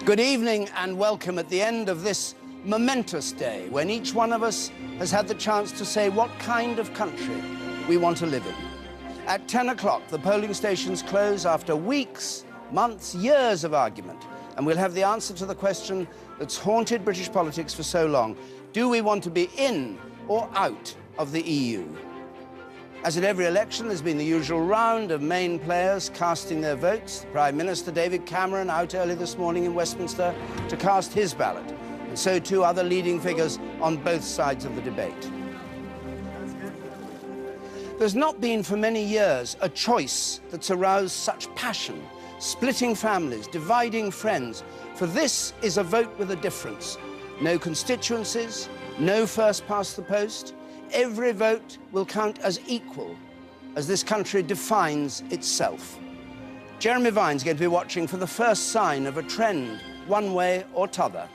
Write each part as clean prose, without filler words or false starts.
Good evening and welcome at the end of this momentous day when each one of us has had the chance to say what kind of country we want to live in. At 10 o'clock, the polling stations close after weeks, months, years of argument, and we'll have the answer to the question that's haunted British politics for so long. Do we want to be in or out of the EU? As at every election, there's been the usual round of main players casting their votes. The Prime Minister, David Cameron, out early this morning in Westminster to cast his ballot, and so too other leading figures on both sides of the debate. There's not been for many years a choice that's aroused such passion, splitting families, dividing friends. For this is a vote with a difference. No constituencies, no first past the post. Every vote will count as equal as this country defines itself. Jeremy Vine's going to be watching for the first sign of a trend, one way or t'other.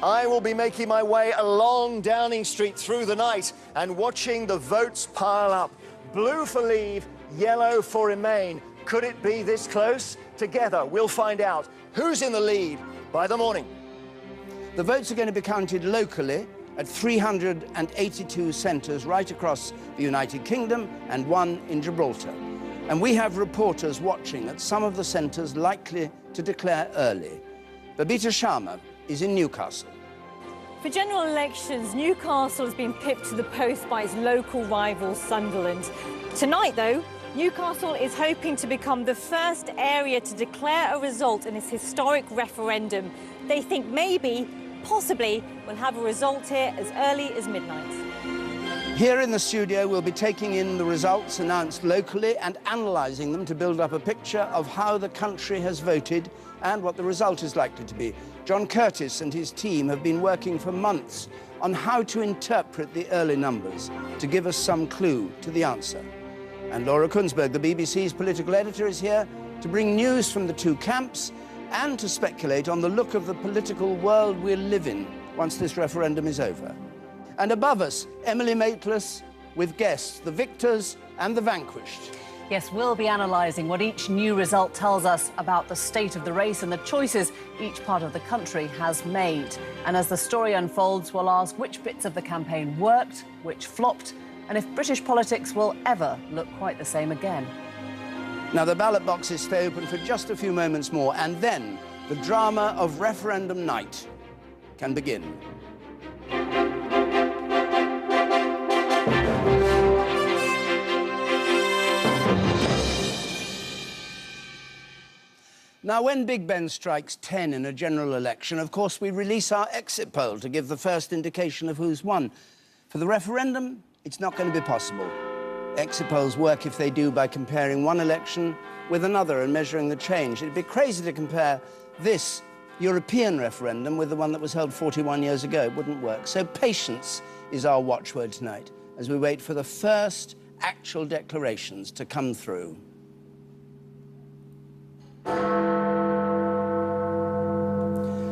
I will be making my way along Downing Street through the night and watching the votes pile up. Blue for Leave, yellow for Remain. Could it be this close? Together, we'll find out who's in the lead by the morning. The votes are going to be counted locally at 382 centres right across the United Kingdom and one in Gibraltar. And we have reporters watching at some of the centres likely to declare early. Babita Sharma is in Newcastle. For general elections, Newcastle has been pipped to the post by its local rival, Sunderland. Tonight, though, Newcastle is hoping to become the first area to declare a result in its historic referendum. They think maybe, possibly, we'll have a result here as early as midnight. Here in the studio, we'll be taking in the results announced locally and analysing them to build up a picture of how the country has voted and what the result is likely to be. John Curtis and his team have been working for months on how to interpret the early numbers to give us some clue to the answer. And Laura Kunsberg, the BBC's political editor, is here to bring news from the two camps and to speculate on the look of the political world we'll live in once this referendum is over. And above us, Emily Maitlis with guests, the victors and the vanquished. Yes, we'll be analysing what each new result tells us about the state of the race and the choices each part of the country has made. And as the story unfolds, we'll ask which bits of the campaign worked, which flopped, and if British politics will ever look quite the same again. Now, the ballot boxes stay open for just a few moments more, and then the drama of referendum night can begin. Now, when Big Ben strikes 10 in a general election, of course, we release our exit poll to give the first indication of who's won. For the referendum, it's not going to be possible. Exit polls work, if they do, by comparing one election with another and measuring the change. It'd be crazy to compare this European referendum with the one that was held 41 years ago. It wouldn't work. So patience is our watchword tonight as we wait for the first actual declarations to come through.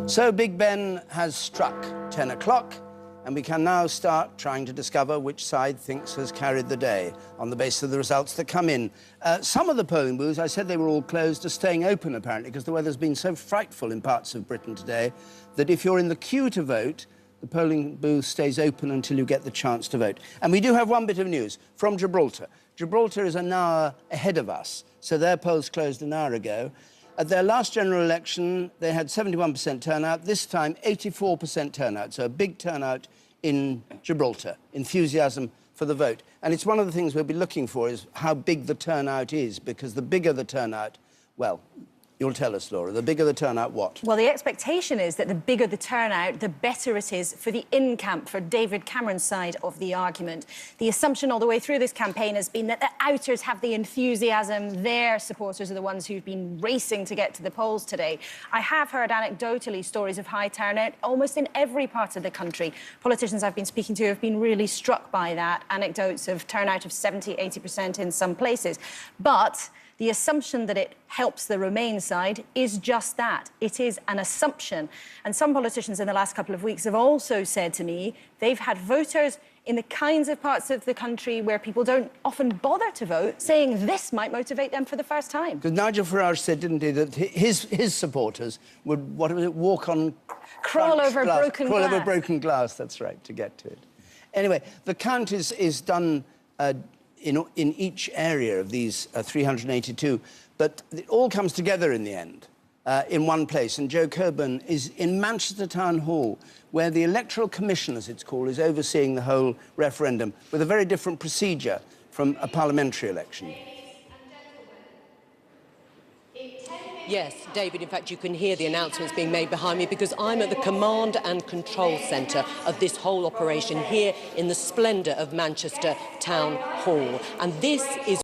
So Big Ben has struck 10 o'clock, and we can now start trying to discover which side thinks has carried the day on the basis of the results that come in. Some of the polling booths, I said they were all closed, are staying open, apparently, because the weather's been so frightful in parts of Britain today that if you're in the queue to vote, the polling booth stays open until you get the chance to vote. And we do have one bit of news from Gibraltar. Gibraltar is an hour ahead of us, so their polls closed an hour ago. At their last general election, they had 71% turnout. This time, 84% turnout, so a big turnout in Gibraltar, enthusiasm for the vote. And it's one of the things we'll be looking for is how big the turnout is, because the bigger the turnout, well, you'll tell us, Laura, the bigger the turnout, what? Well, the expectation is that the bigger the turnout, the better it is for the in-camp, for David Cameron's side of the argument. The assumption all the way through this campaign has been that the outers have the enthusiasm. Their supporters are the ones who've been racing to get to the polls today. I have heard anecdotally stories of high turnout almost in every part of the country. Politicians I've been speaking to have been really struck by that, anecdotes of turnout of 70, 80% in some places. But the assumption that it helps the Remain side is just that. It is an assumption. And some politicians in the last couple of weeks have also said to me they've had voters in the kinds of parts of the country where people don't often bother to vote, saying this might motivate them for the first time. Because Nigel Farage said, didn't he, that his supporters would, what was it, walk on... Crawl over broken glass. Crawl over broken glass, that's right, to get to it. Anyway, the count is done in each area of these 382, but it all comes together in the end. In one place, and Joe Coburn is in Manchester Town Hall, where the Electoral Commission, as it's called, is overseeing the whole referendum with a very different procedure from a parliamentary election. Yes, David, in fact, you can hear the announcements being made behind me because I'm at the command and control centre of this whole operation here in the splendour of Manchester Town Hall. And this is